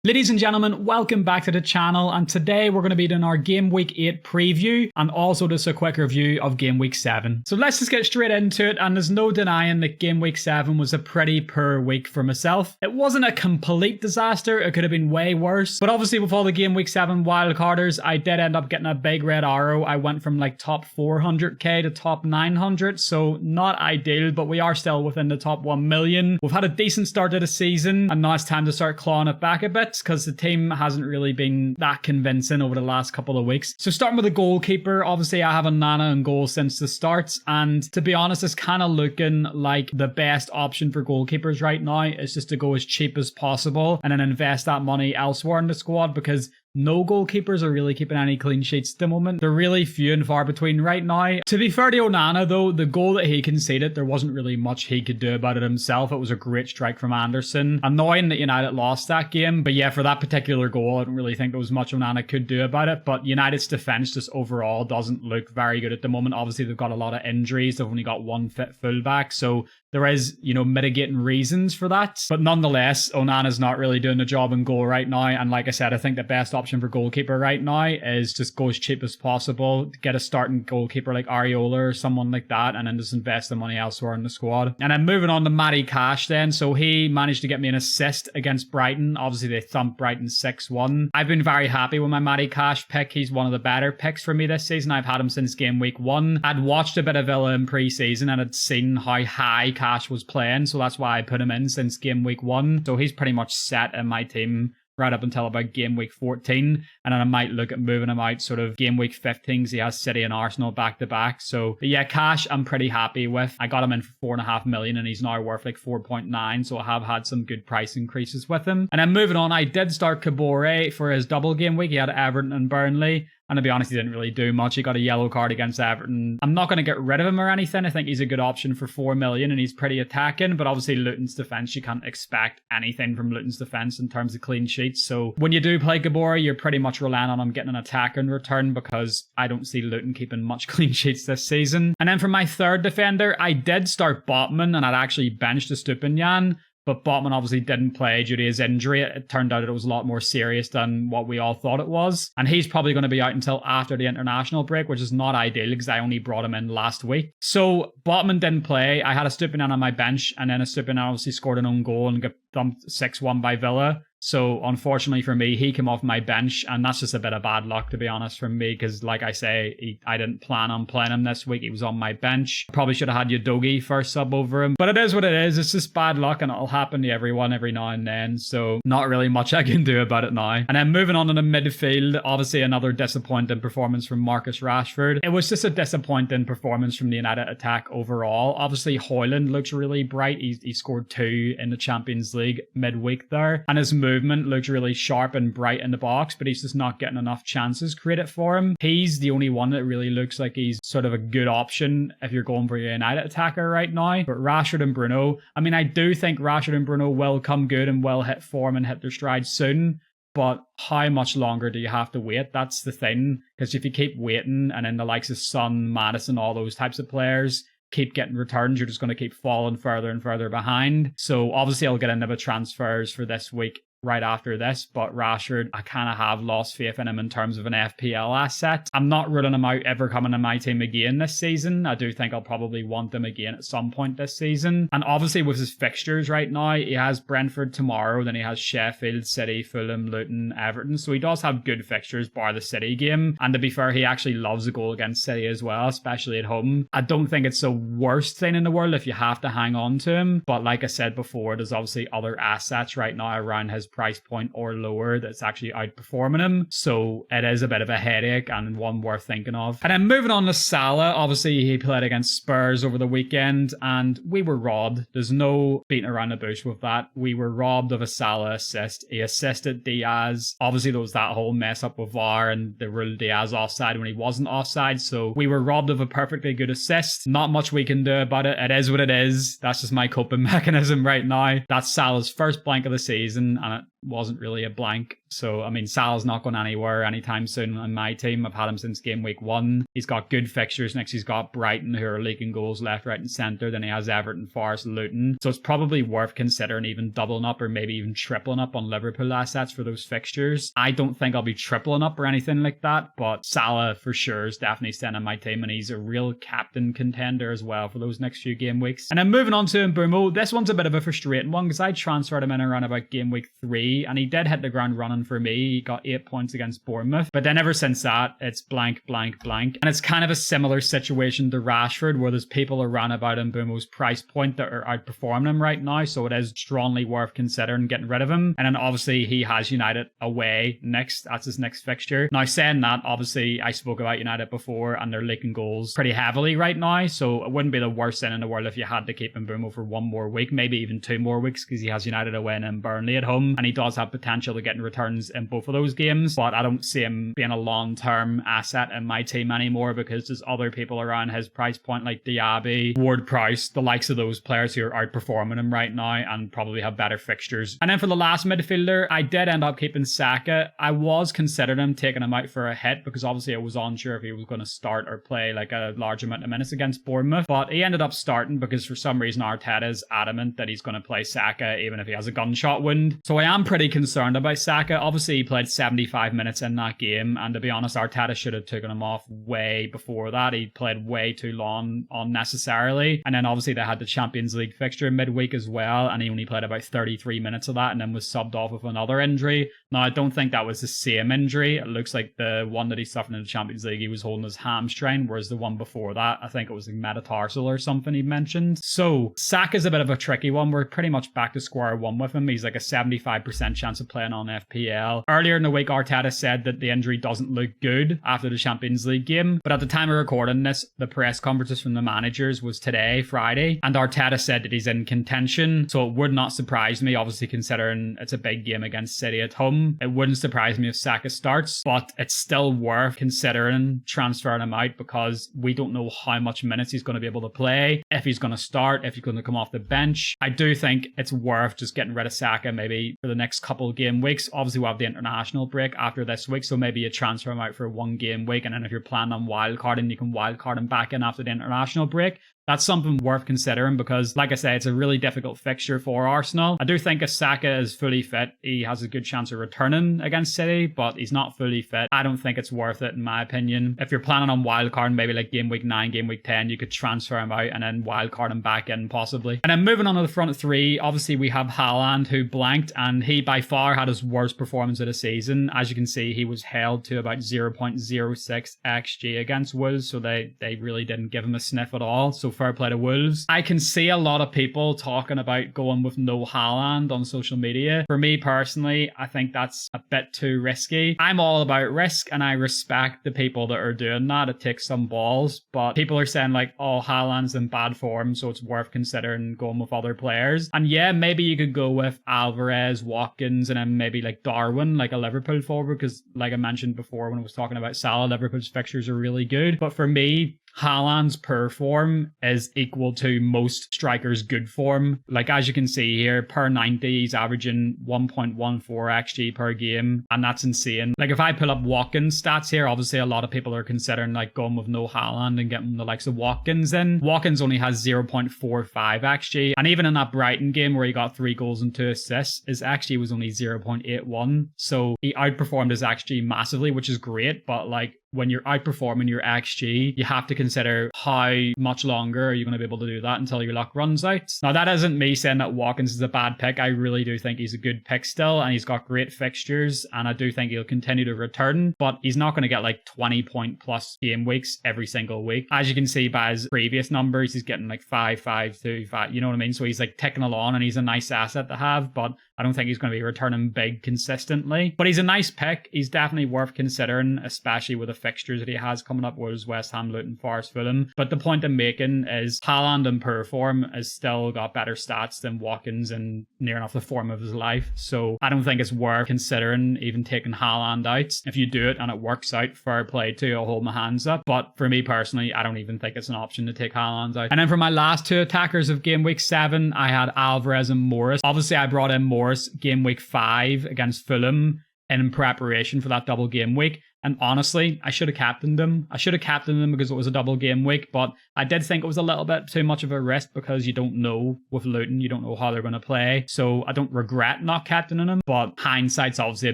Ladies and gentlemen, welcome back to the channel, and today we're going to be doing our Game Week 8 preview and also just a quick review of Game Week 7. So let's just get straight into it, and there's no denying that Game Week 7 was a pretty poor week for myself. It wasn't a complete disaster, it could have been way worse, but obviously with all the Game Week 7 wildcarders, I did end up getting a big red arrow. I went from like top 400k to top 900, so not ideal, but we are still within the top 1 million. We've had a decent start to the season, and now it's time to start clawing it back a bit, because the team hasn't really been that convincing over the last couple of weeks. So starting with the goalkeeper, obviously I have a Nana in goal since the start, and to be honest, it's kind of looking like the best option for goalkeepers right now is just to go as cheap as possible and then invest that money elsewhere in the squad, because no goalkeepers are really keeping any clean sheets at the moment. They're really few and far between right now. To be fair to Onana though, the goal that he conceded, there wasn't really much he could do about it himself. It was a great strike from Anderson. Annoying that United lost that game, but yeah, for that particular goal, I don't really think there was much Onana could do about it. But United's defence just overall doesn't look very good at the moment. Obviously, they've got a lot of injuries. They've only got one fit fullback, so there is, mitigating reasons for that. But nonetheless, Onana's not really doing the job in goal right now. And like I said, I think the best option for goalkeeper right now is just go as cheap as possible, get a starting goalkeeper like Areola or someone like that, and then just invest the money elsewhere in the squad. And then moving on to Matty Cash then. So he managed to get me an assist against Brighton. Obviously, they thumped Brighton 6-1. I've been very happy with my Matty Cash pick. He's one of the better picks for me this season. I've had him since game week 1. I'd watched a bit of Villa in pre-season and had seen how high Cash was playing, so that's why I put him in since game week 1. So he's pretty much set in my team right up until about game week 14, and then I might look at moving him out sort of game week 15 because he has City and Arsenal back to back. So yeah, Cash I'm pretty happy with. I got him in for 4.5 million and he's now worth like 4.9, so I have had some good price increases with him. And then moving on, I did start Kabore for his double game week. He had Everton and Burnley, and to be honest, he didn't really do much. He got a yellow card against Everton. I'm not going to get rid of him or anything. I think he's a good option for 4 million and he's pretty attacking. But obviously Luton's defence, you can't expect anything from Luton's defence in terms of clean sheets. So when you do play Kabore, you're pretty much relying on him getting an attack in return, because I don't see Luton keeping much clean sheets this season. And then for my third defender, I did start Botman and I'd actually benched Estupiñán. But Botman obviously didn't play due to his injury. It turned out it was a lot more serious than what we all thought it was. And he's probably going to be out until after the international break, which is not ideal because I only brought him in last week. So Botman didn't play. I had Estupiñán on my bench, and then Estupiñán obviously scored an own goal and got thumped 6-1 by Villa. So unfortunately for me, he came off my bench, and that's just a bit of bad luck, to be honest, from me, because like I say, I didn't plan on playing him this week. He was on my bench. Probably should have had Udogie first sub over him, but it is what it is. It's just bad luck, and it'll happen to everyone every now and then, so not really much I can do about it now. And then moving on to the midfield, obviously another disappointing performance from Marcus Rashford. It was just a disappointing performance from the United attack overall. Obviously Haaland looks really bright. He scored 2 in the Champions League midweek there, and his movement looks really sharp and bright in the box, but he's just not getting enough chances created for him. He's the only one that really looks like he's sort of a good option if you're going for your United attacker right now. But Rashford and Bruno, I mean, I do think Rashford and Bruno will come good and will hit form and hit their stride soon, but how much longer do you have to wait? That's the thing, because if you keep waiting and then the likes of Son, Maddison, all those types of players keep getting returns, you're just going to keep falling further and further behind. So obviously I'll get into the transfers for this week right after this, but Rashford, I kind of have lost faith in him in terms of an FPL asset. I'm not ruling him out ever coming to my team again this season. I do think I'll probably want him again at some point this season. And obviously with his fixtures right now, he has Brentford tomorrow, then he has Sheffield, City, Fulham, Luton, Everton. So he does have good fixtures bar the City game. And to be fair, he actually loves a goal against City as well, especially at home. I don't think it's the worst thing in the world if you have to hang on to him. But like I said before, there's obviously other assets right now around his price point or lower that's actually outperforming him, so it is a bit of a headache and one worth thinking of. And then moving on to Salah, obviously he played against Spurs over the weekend and we were robbed. There's no beating around the bush with that. We were robbed of a Salah assist. He assisted Diaz. Obviously there was that whole mess up with VAR and they ruled Diaz offside when he wasn't offside, so we were robbed of a perfectly good assist. Not much we can do about it. It is what it is. That's just my coping mechanism right now. That's Salah's first blank of the season, and wasn't really a blank. So, I mean, Salah's not going anywhere anytime soon on my team. I've had him since game week 1. He's got good fixtures. Next, he's got Brighton, who are leaking goals left, right, and centre. Then he has Everton, Forest, Luton. So it's probably worth considering even doubling up or maybe even tripling up on Liverpool assets for those fixtures. I don't think I'll be tripling up or anything like that, but Salah for sure is definitely staying on my team, and he's a real captain contender as well for those next few game weeks. And then moving on to Mbeumo, this one's a bit of a frustrating one because I transferred him in around about game week 3, and he did hit the ground running for me. He got 8 points against Bournemouth, but then ever since that, it's blank, blank, blank. And it's kind of a similar situation to Rashford, where there's people around about Mbeumo's price point that are outperforming him right now, so it is strongly worth considering getting rid of him. And then obviously he has United away next. That's his next fixture. Now, saying that, obviously I spoke about United before, and they're leaking goals pretty heavily right now, so it wouldn't be the worst thing in the world if you had to keep Mbeumo for 1 more week, maybe even 2 more weeks, because he has United away and then Burnley at home, and he does have potential to getting returns in both of those games, but I don't see him being a long-term asset in my team anymore because there's other people around his price point like Diaby, Ward-Prowse, the likes of those players who are outperforming him right now and probably have better fixtures. And then for the last midfielder, I did end up keeping Saka. I was considering him, taking him out for a hit, because obviously I was unsure if he was going to start or play like a large amount of minutes against Bournemouth, but he ended up starting because for some reason Arteta is adamant that he's going to play Saka even if he has a gunshot wound. So I am pretty concerned about Saka. Obviously he played 75 minutes in that game, and to be honest, Arteta should have taken him off way before that. He played way too long unnecessarily, and then obviously they had the Champions League fixture midweek as well, and he only played about 33 minutes of that and then was subbed off with another injury. Now, I don't think that was the same injury. It looks like the one that he suffered in the Champions League, he was holding his hamstring, whereas the one before that, I think it was a metatarsal or something he mentioned. So Saka's a bit of a tricky one. We're pretty much back to square one with him. He's like a 75% chance of playing on FPL. Earlier in the week, Arteta said that the injury doesn't look good after the Champions League game, but at the time of recording this, the press conferences from the managers was today, Friday, and Arteta said that he's in contention, so it would not surprise me, obviously considering it's a big game against City at home. It wouldn't surprise me if Saka starts, but it's still worth considering transferring him out because we don't know how much minutes he's going to be able to play, if he's going to start, if he's going to come off the bench. I do think it's worth just getting rid of Saka maybe for the next couple of game weeks. Obviously we'll have the international break after this week, so maybe you transfer him out for 1 game week, and then if you're planning on wildcarding, you can wildcard him back in after the international break. That's something worth considering because, like I say, it's a really difficult fixture for Arsenal. I do think if Saka is fully fit, he has a good chance of returning against City, but he's not fully fit. I don't think it's worth it, in my opinion. If you're planning on wildcarding, maybe like game week 9, game week 10, you could transfer him out and then wildcard him back in possibly. And then moving on to the front 3, obviously we have Haaland, who blanked, and he by far had his worst performance of the season. As you can see, he was held to about 0.06 XG against Wolves, so they really didn't give him a sniff at all. So fair play to Wolves. I can see a lot of people talking about going with no Haaland on social media. For me personally, I think that's a bit too risky. I'm all about risk, and I respect the people that are doing that. It takes some balls, but people are saying like, oh, Haaland's in bad form, so it's worth considering going with other players. And yeah, maybe you could go with Alvarez, Watkins, and then maybe like Darwin, like a Liverpool forward, because like I mentioned before when I was talking about Salah, Liverpool's fixtures are really good. But for me, Haaland's poor form is equal to most strikers' good form. Like as you can see here, per 90, he's averaging 1.14 XG per game, and that's insane. Like if I pull up Watkins stats here, obviously a lot of people are considering like going with no Haaland and getting the likes of Watkins in. Watkins only has 0.45 XG, and even in that Brighton game where he got 3 goals and 2 assists, his XG was only 0.81. So he outperformed his XG massively, which is great, but like when you're outperforming your XG, you have to consider how much longer are you going to be able to do that until your luck runs out. Now, that isn't me saying that Watkins is a bad pick. I really do think he's a good pick still, and he's got great fixtures, and I do think he'll continue to return, but he's not going to get like 20 point plus game weeks every single week. As you can see by his previous numbers, he's getting like 5, 5, 2, 5, you know what I mean? So he's like ticking along, and he's a nice asset to have, but I don't think he's going to be returning big consistently. But he's a nice pick. He's definitely worth considering, especially with the fixtures that he has coming up, Wolves, West Ham, Luton, Forest, Fulham. But the point I'm making is Haaland in poor form has still got better stats than Watkins and near enough the form of his life. So I don't think it's worth considering even taking Haaland out. If you do it and it works out, fair play to you, I'll hold my hands up. But for me personally, I don't even think it's an option to take Haaland out. And then for my last 2 attackers of game week 7, I had Alvarez and Morris. Obviously, I brought in Morris course, game week 5 against Fulham in preparation for that double game week. And honestly, I should have captained them. I should have captained them because it was a double game week, but I did think it was a little bit too much of a risk because you don't know with Luton, you don't know how they're going to play. So I don't regret not captaining him, but hindsight's obviously a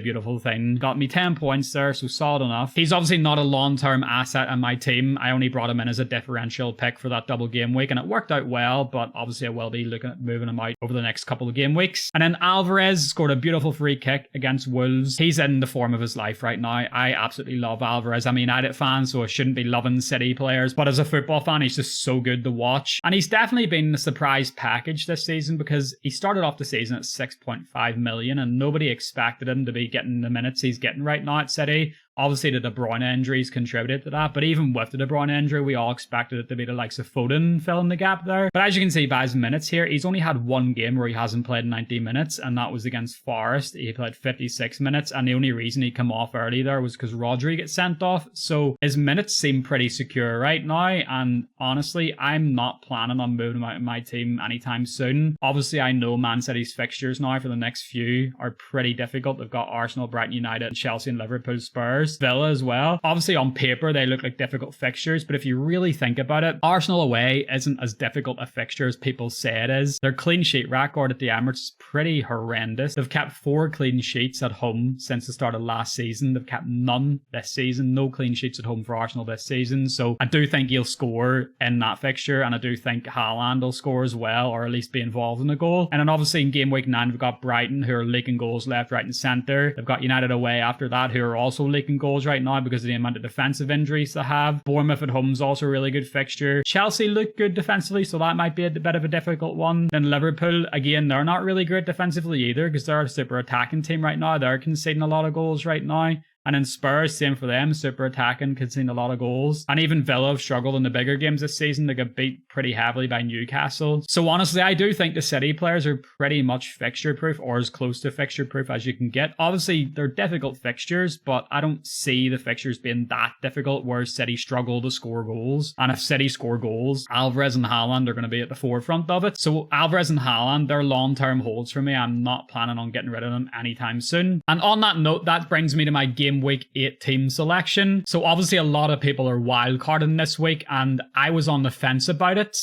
beautiful thing. Got me 10 points there, so solid enough. He's obviously not a long-term asset in my team. I only brought him in as a differential pick for that double game week, and it worked out well, but obviously I will be looking at moving him out over the next couple of game weeks. And then Alvarez scored a beautiful free kick against Wolves. He's in the form of his life right now. I absolutely love Alvarez. I'm a United fan, so I shouldn't be loving City players, but as a football fan, he's just so good to watch. And he's definitely been the surprise package this season because he started off the season at 6.5 million and nobody expected him to be getting the minutes he's getting right now at City. Obviously, the De Bruyne injuries contributed to that, but even with the De Bruyne injury, we all expected it to be the likes of Foden filling the gap there. But as you can see by his minutes here, he's only had one game where he hasn't played 90 minutes, and that was against Forest. He played 56 minutes, and the only reason he came off early there was because Rodri gets sent off. So his minutes seem pretty secure right now, and honestly, I'm not planning on moving him out of my team anytime soon. Obviously, I know Man City's fixtures now for the next few are pretty difficult. They've got Arsenal, Brighton, United, Chelsea, and Liverpool, Spurs. Villa as well. Obviously on paper they look like difficult fixtures, but if you really think about it, Arsenal away isn't as difficult a fixture as people say it is. Their clean sheet record at the Emirates is pretty horrendous. They've kept 4 clean sheets at home since the start of last season. They've kept none this season. No clean sheets at home for Arsenal this season. So I do think he'll score in that fixture, and I do think Haaland will score as well, or at least be involved in the goal. And then obviously in game week 9 we've got Brighton, who are leaking goals left, right and centre. They've got United away after that, who are also leaking goals right now because of the amount of defensive injuries they have. Bournemouth at home is also a really good fixture. Chelsea look good defensively, so that might be a bit of a difficult one. Then Liverpool, again, they're not really great defensively either because they're a super attacking team right now. They're conceding a lot of goals right now. And then Spurs, same for them, super attacking, conceding a lot of goals. And even Villa have struggled in the bigger games this season. They got beat pretty heavily by Newcastle. So honestly, I do think the City players are pretty much fixture-proof, or as close to fixture-proof as you can get. Obviously, they're difficult fixtures, but I don't see the fixtures being that difficult where City struggle to score goals. And if City score goals, Alvarez and Haaland are going to be at the forefront of it. So Alvarez and Haaland, they're long-term holds for me. I'm not planning on getting rid of them anytime soon. And on that note, that brings me to my game week 8 team selection. So obviously a lot of people are wildcarding this week, and I was on the fence about it.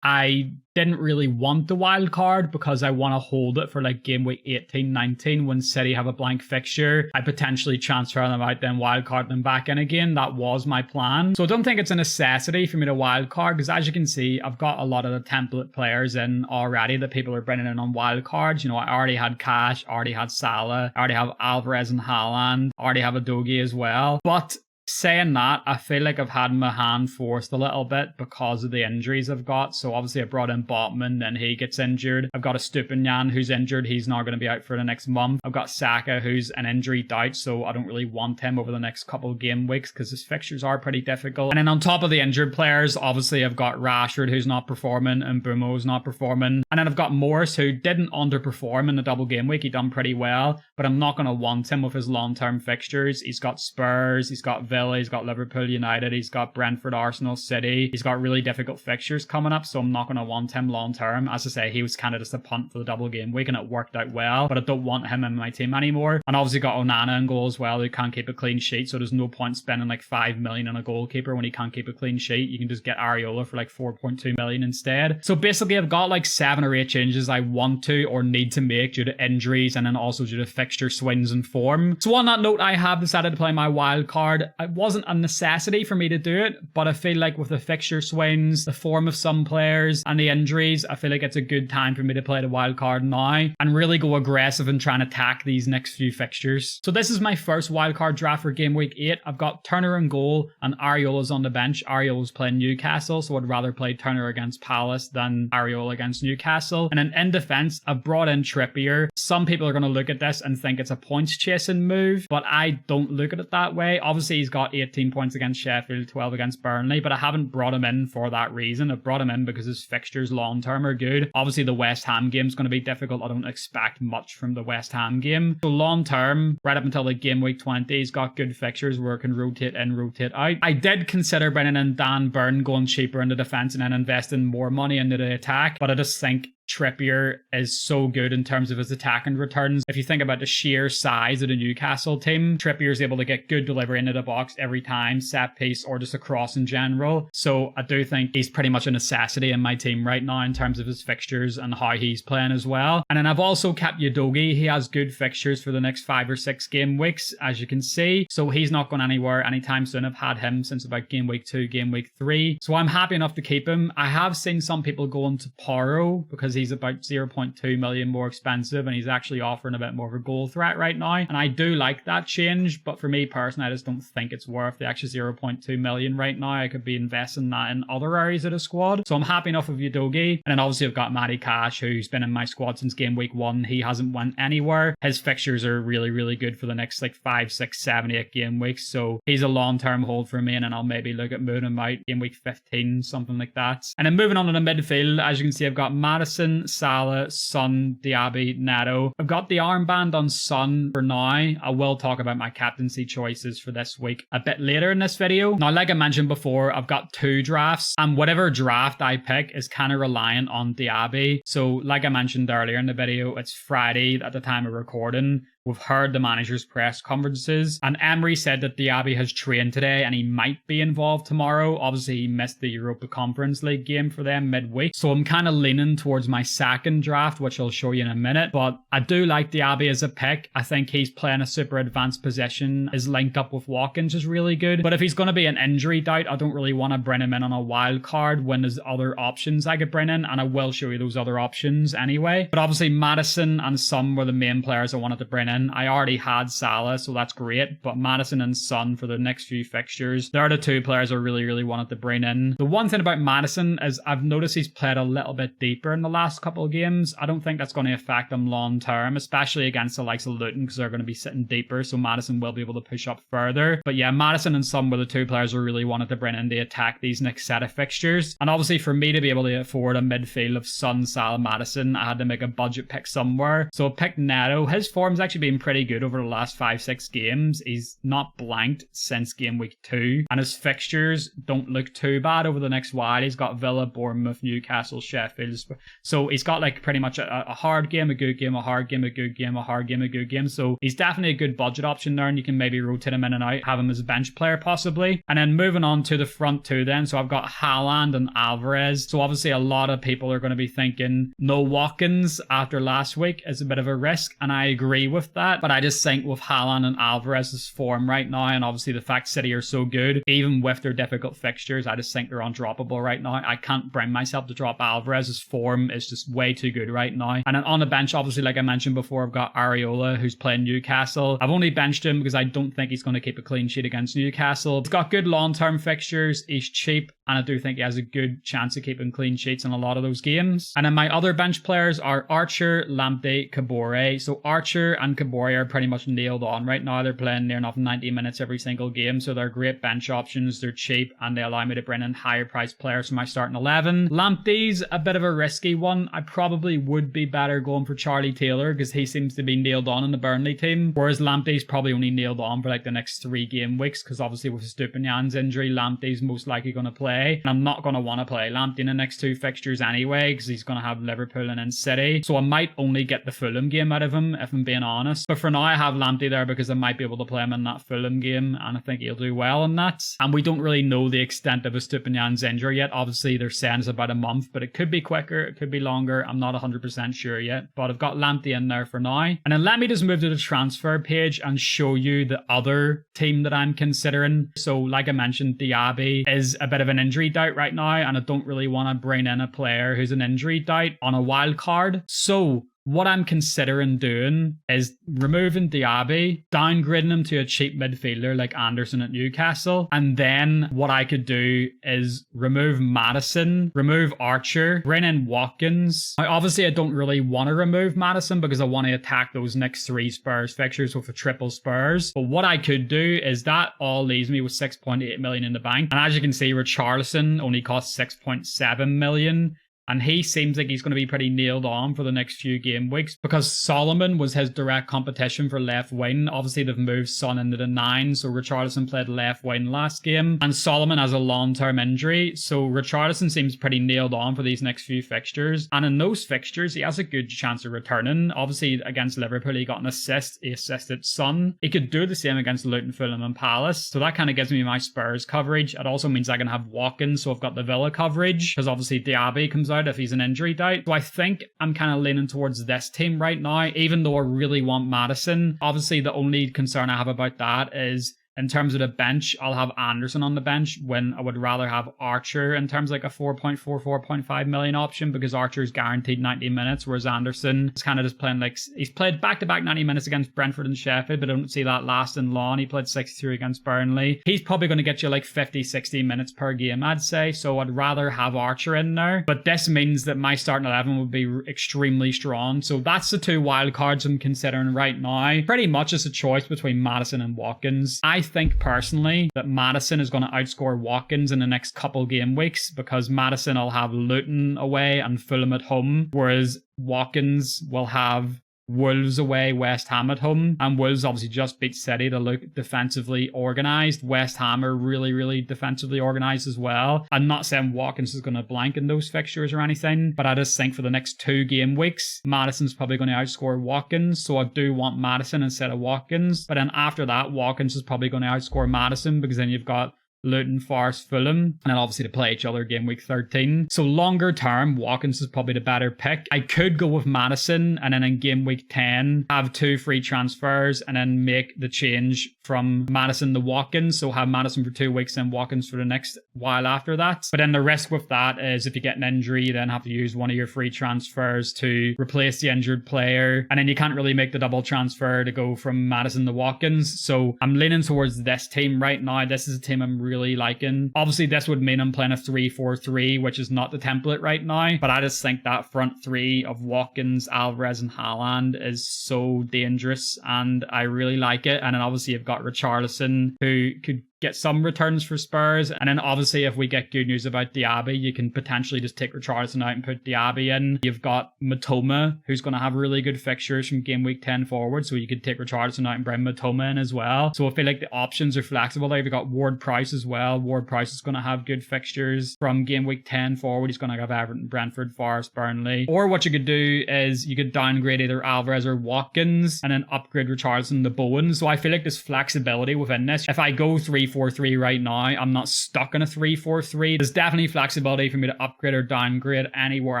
I didn't really want the wild card because I want to hold it for like game week 18, 19 when City have a blank fixture. I potentially transfer them out, then wild card them back in again. That was my plan. So I don't think it's a necessity for me to wild card because as you can see, I've got a lot of the template players in already that people are bringing in on wild cards. You know, I already had Cash, already had Salah, I already have Alvarez and Haaland, already have Adogi as well. But saying that, I feel like I've had my hand forced a little bit because of the injuries I've got. So obviously I brought in Botman, then he gets injured. I've got a Stupinian who's injured. He's not going to be out for the next month. I've got Saka who's an injury doubt, so I don't really want him over the next couple of game weeks because his fixtures are pretty difficult. And then on top of the injured players, obviously I've got Rashford who's not performing and Bumo's not performing. And then I've got Morris who didn't underperform in the double game week. He done pretty well, but I'm not going to want him with his long-term fixtures. He's got Spurs, he's got Villa, he's got Liverpool, United, he's got Brentford, Arsenal, City. He's got really difficult fixtures coming up, so I'm not going to want him long term. As I say, he was kind of just a punt for the double game week and it worked out well, but I don't want him in my team anymore. And obviously got Onana in goal as well, who can't keep a clean sheet, so there's no point spending like 5 million on a goalkeeper when he can't keep a clean sheet. You can just get Areola for like 4.2 million instead. So basically I've got like 7 or 8 changes I want to or need to make due to injuries and then also due to fixture swings and form. So on that note, I have decided to play my wild card. It wasn't a necessity for me to do it, but I feel like with the fixture swings, the form of some players and the injuries, I feel like it's a good time for me to play the wild card now and really go aggressive and try and attack these next few fixtures. So this is my first wildcard draft for game week 8. I've got Turner in goal and Areola's on the bench. Areola's playing Newcastle, so I'd rather play Turner against Palace than Areola against Newcastle. And then in defense, I've brought in Trippier. Some people are going to look at this and think it's a points chasing move, but I don't look at it that way. Obviously he's got 18 points against Sheffield, 12 against Burnley, but I haven't brought him in for that reason. I've brought him in because his fixtures long term are good. Obviously the West Ham game is going to be difficult. I don't expect much from the West Ham game. So long term, right up until like game week 20, he's got good fixtures where it can rotate in, rotate out. I did consider bringing in Dan Burn, going cheaper in the defence and then investing more money into the attack, but I just think Trippier is so good in terms of his attacking returns. If you think about the sheer size of the Newcastle team, Trippier is able to get good delivery into the box every time, set piece or just across in general. So I do think he's pretty much a necessity in my team right now in terms of his fixtures and how he's playing as well. And then I've also kept Udogie. He has good fixtures for the next 5 or 6 game weeks, as you can see. So he's not going anywhere anytime soon. I've had him since about game week 2, game week 3. So I'm happy enough to keep him. I have seen some people go into Poro because he's about 0.2 million more expensive and he's actually offering a bit more of a goal threat right now. And I do like that change, but for me personally, I just don't think it's worth the extra 0.2 million right now. I could be investing that in other areas of the squad. So I'm happy enough with Udogie. And then obviously I've got Matty Cash, who's been in my squad since game week 1. He hasn't went anywhere. His fixtures are really, really good for the next like 5, 6, 7, 8 game weeks. So he's a long-term hold for me, and then I'll maybe look at moving him out game week 15, something like that. And then moving on to the midfield, as you can see, I've got Maddison, Salah, Son, Diaby, Neto. I've got the armband on Son for now. I will talk about my captaincy choices for this week a bit later in this video. Now, like I mentioned before, I've got 2 drafts, and whatever draft I pick is kind of reliant on Diaby. So like I mentioned earlier in the video, it's Friday at the time of recording. We've heard the manager's press conferences, and Emery said that Diaby has trained today and he might be involved tomorrow. Obviously, he missed the Europa Conference League game for them midweek, so I'm kind of leaning towards my second draft, which I'll show you in a minute. But I do like Diaby as a pick. I think he's playing a super advanced position. His link up with Watkins is really good. But if he's going to be an injury doubt, I don't really want to bring him in on a wild card when there's other options I could bring in, and I will show you those other options anyway. But obviously, Maddison and Son were the main players I wanted to bring in. I already had Salah, so that's great, but Maddison and Son for the next few fixtures, they're the 2 players I really wanted to bring in. The one thing about Maddison is I've noticed he's played a little bit deeper in the last couple of games. I don't think that's going to affect him long term, especially against the likes of Luton, because they're going to be sitting deeper, so Maddison will be able to push up further. But yeah, Maddison and Son were the 2 players I really wanted to bring in to attack these next set of fixtures. And obviously for me to be able to afford a midfield of Son, Salah, Maddison, I had to make a budget pick somewhere. So I picked Neto. His form's actually been pretty good over the last 5-6 games. He's not blanked since game week 2, and his fixtures don't look too bad over the next while. He's got Villa, Bournemouth, Newcastle, Sheffield, so he's got like pretty much a hard game, a good game, a hard game, a good game, a hard game, a good game. So he's definitely a good budget option there, and you can maybe rotate him in and out, have him as a bench player possibly. And then moving on to the front 2 then, so I've got Haaland and Alvarez. So obviously a lot of people are going to be thinking no Watkins after last week is a bit of a risk, and I agree with that. But I just think with Haaland and Alvarez's form right now, and obviously the fact City are so good, even with their difficult fixtures, I just think they're undroppable right now. I can't bring myself to drop Alvarez's form. Is just way too good right now. And then on the bench, obviously, like I mentioned before, I've got Areola, who's playing Newcastle. I've only benched him because I don't think he's going to keep a clean sheet against Newcastle. He's got good long-term fixtures. He's cheap, and I do think he has a good chance of keeping clean sheets in a lot of those games. And then my other bench players are Archer, Lamptey, Kabore. So Archer and Kabore are pretty much nailed on right now. They're playing near enough 90 minutes every single game, so they're great bench options. They're cheap, and they allow me to bring in higher priced players for my starting 11. Lamptey's a bit of a risky one. I probably would be better going for Charlie Taylor because he seems to be nailed on in the Burnley team, whereas Lamptey's probably only nailed on for like the next 3 game weeks, because obviously with Stupiñán's injury, Lamptey's most likely going to play, and I'm not going to want to play Lamptey in the next 2 fixtures anyway because he's going to have Liverpool and then City, so I might only get the Fulham game out of him if I'm being honest. But for now I have Lamptey there because I might be able to play him in that Fulham game, and I think he'll do well in that. And we don't really know the extent of Stupiñán's injury yet. Obviously they're saying it's about a month, but it could be quicker, it could be longer. I'm not 100% sure yet, but I've got Lamptey in there for now. And then let me just move to the transfer page and show you the other team that I'm considering. So like I mentioned, Diaby is a bit of an injury doubt right now, and I don't really want to bring in a player who's an injury doubt on a wild card. So what I'm considering doing is removing Diaby, downgrading him to a cheap midfielder like Anderson at Newcastle, and then what I could do is remove Maddison, remove Archer, bring in Watkins. Now, obviously I don't really want to remove Maddison because I want to attack those next 3 Spurs fixtures with a triple Spurs, but what I could do is that all leaves me with 6.8 million in the bank, and as you can see, Richarlison only costs 6.7 million. and he seems like he's going to be pretty nailed on for the next few game weeks because Solomon was his direct competition for left wing. Obviously, they've moved Son into the 9, so Richarlison played left wing last game, and Solomon has a long-term injury, so Richarlison seems pretty nailed on for these next few fixtures, and in those fixtures, he has a good chance of returning. Obviously, against Liverpool, he got an assist, he assisted Son. He could do the same against Luton, Fulham and Palace, so that kind of gives me my Spurs coverage. It also means I can have Watkins, so I've got the Villa coverage, because obviously Diaby comes out if he's an injury doubt. So I think I'm kind of leaning towards this team right now, even though I really want Maddison. Obviously, the only concern I have about that is in terms of the bench, I'll have Anderson on the bench when I would rather have Archer in terms of like a 4.4, 4.5 million option, because Archer's guaranteed 90 minutes, whereas Anderson is kind of just playing like, he's played back-to-back 90 minutes against Brentford and Sheffield, but I don't see that lasting long. He played 63 against Burnley. He's probably going to get you like 50, 60 minutes per game, I'd say, so I'd rather have Archer in there. But this means that my starting 11 would be extremely strong, so that's the two wild cards I'm considering right now. Pretty much it's a choice between Maddison and Watkins. I think personally that Maddison is going to outscore Watkins in the next couple game weeks, because Maddison will have Luton away and Fulham at home, whereas Watkins will have Wolves away, West Ham at home, and Wolves obviously just beat City to look defensively organised. West Ham are really defensively organised as well. I'm not saying Watkins is going to blank in those fixtures or anything, but I just think for the next 2 game weeks, Maddison's probably going to outscore Watkins, so I do want Maddison instead of Watkins. But then after that, Watkins is probably going to outscore Maddison, because then you've got Luton, Forest, Fulham, and then obviously to play each other game week 13. So longer term, Watkins is probably the better pick. I could go with Maddison and then in game week 10 have 2 free transfers and then make the change from Maddison to Watkins. So have Maddison for 2 weeks and Watkins for the next while after that. But then the risk with that is if you get an injury, you then have to use one of your free transfers to replace the injured player. And then you can't really make the double transfer to go from Maddison to Watkins. So I'm leaning towards this team right now. This is a team I'm really liking. Obviously, this would mean I'm playing a 3-4-3, which is not the template right now, but I just think that front 3 of Watkins, Alvarez and Haaland is so dangerous, and I really like it. And then obviously you've got Richarlison, who could get some returns for Spurs, and then obviously if we get good news about Diaby, you can potentially just take Richarlison out and put Diaby in. You've got Matoma, who's going to have really good fixtures from game week 10 forward, so you could take Richarlison out and bring Matoma in as well. So I feel like the options are flexible there. You've got Ward-Prowse as well. Ward-Prowse is going to have good fixtures from game week 10 forward. He's going to have Everton, Brentford, Forest, Burnley. Or what you could do is you could downgrade either Alvarez or Watkins and then upgrade Richarlison to Bowen. So I feel like there's flexibility within this. If I go 3-4-3 right now, I'm not stuck in a 3-4-3. There's definitely flexibility for me to upgrade or downgrade anywhere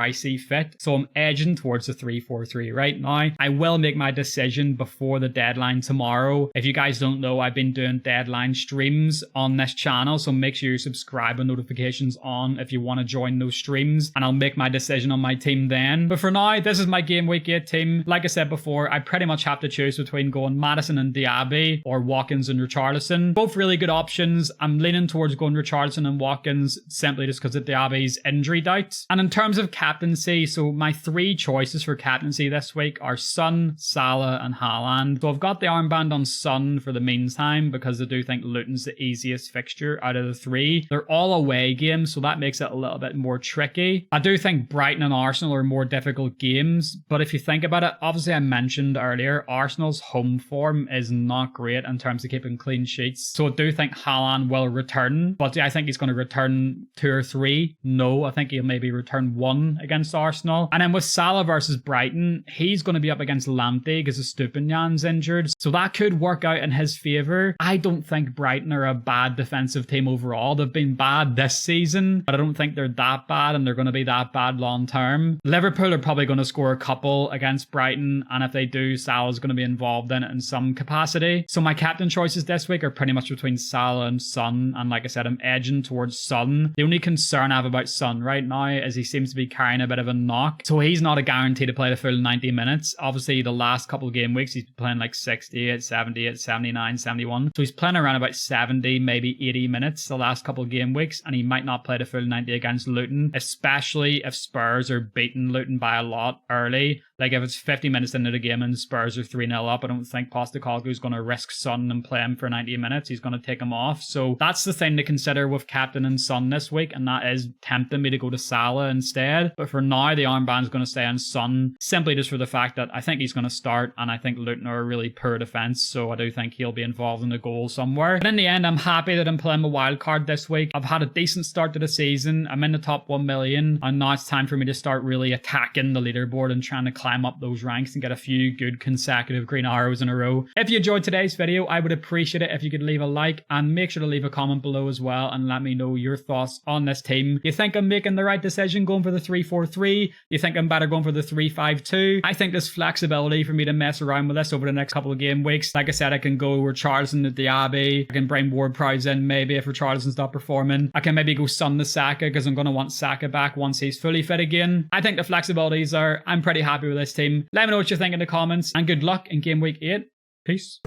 I see fit. So I'm edging towards the 3-4-3 right now. I will make my decision before the deadline tomorrow. If you guys don't know, I've been doing deadline streams on this channel, so make sure you subscribe and notifications on if you want to join those streams, and I'll make my decision on my team then. But for now, this is my game week 8 team. Like I said before, I pretty much have to choose between going Maddison and Diaby or Watkins and Richarlison. Both really good options. I'm leaning towards going Richarlison and Watkins simply just because of Diaby's injury doubts. And in terms of captaincy, so my 3 choices for captaincy this week are Son, Salah and Haaland. So I've got the armband on Son for the meantime because I do think Luton's the easiest fixture out of the 3. They're all away games, so that makes it a little bit more tricky. I do think Brighton and Arsenal are more difficult games, but if you think about it, obviously I mentioned earlier, Arsenal's home form is not great in terms of keeping clean sheets. So I do think Haaland will return, but I think he's going to return 2 or 3. No, I think he'll maybe return 1 against Arsenal. And then with Salah versus Brighton, he's going to be up against Lamptey because Estupiñán's injured. So that could work out in his favour. I don't think Brighton are a bad defensive team overall. They've been bad this season, but I don't think they're that bad and they're going to be that bad long term. Liverpool are probably going to score a couple against Brighton, and if they do, Salah's going to be involved in it in some capacity. So my captain choices this week are pretty much between Salah and Son, and like I said, I'm edging towards Son. The only concern I have about Son right now is he seems to be carrying a bit of a knock, so he's not a guarantee to play the full 90 minutes. Obviously, the last couple of game weeks, he's been playing like 68, 78, 79, 71, so he's playing around about 70, maybe 80 minutes the last couple of game weeks, and he might not play the full 90 against Luton, especially if Spurs are beating Luton by a lot early. Like if it's 50 minutes into the game and Spurs are 3-0 up, I don't think Postecoglou's going to risk Son and play him for 90 minutes. He's going to take him off. So that's the thing to consider with captain and Son this week, and that is tempting me to go to Salah instead. But for now, the armband's going to stay on Son, simply just for the fact that I think he's going to start, and I think Luton are a really poor defence, so I do think he'll be involved in the goal somewhere. But in the end, I'm happy that I'm playing my wild card this week. I've had a decent start to the season. I'm in the top 1 million, and now it's time for me to start really attacking the leaderboard and trying to climb up those ranks and get a few good consecutive green arrows in a row. If you enjoyed today's video, I would appreciate it if you could leave a like, and make sure to leave a comment below as well and let me know your thoughts on this team. You think I'm making the right decision going for the 3-4-3? You think I'm better going for the 3-5-2? I think there's flexibility for me to mess around with this over the next couple of game weeks. Like I said, I can go Richarlison to Diaby. I can bring Ward-Prowse in maybe if Richarlison's not performing. I can maybe go Son to Saka because I'm going to want Saka back once he's fully fit again. I think the flexibilities there. I'm pretty happy with this team. Let me know what you think in the comments, and good luck in game week 8. Peace.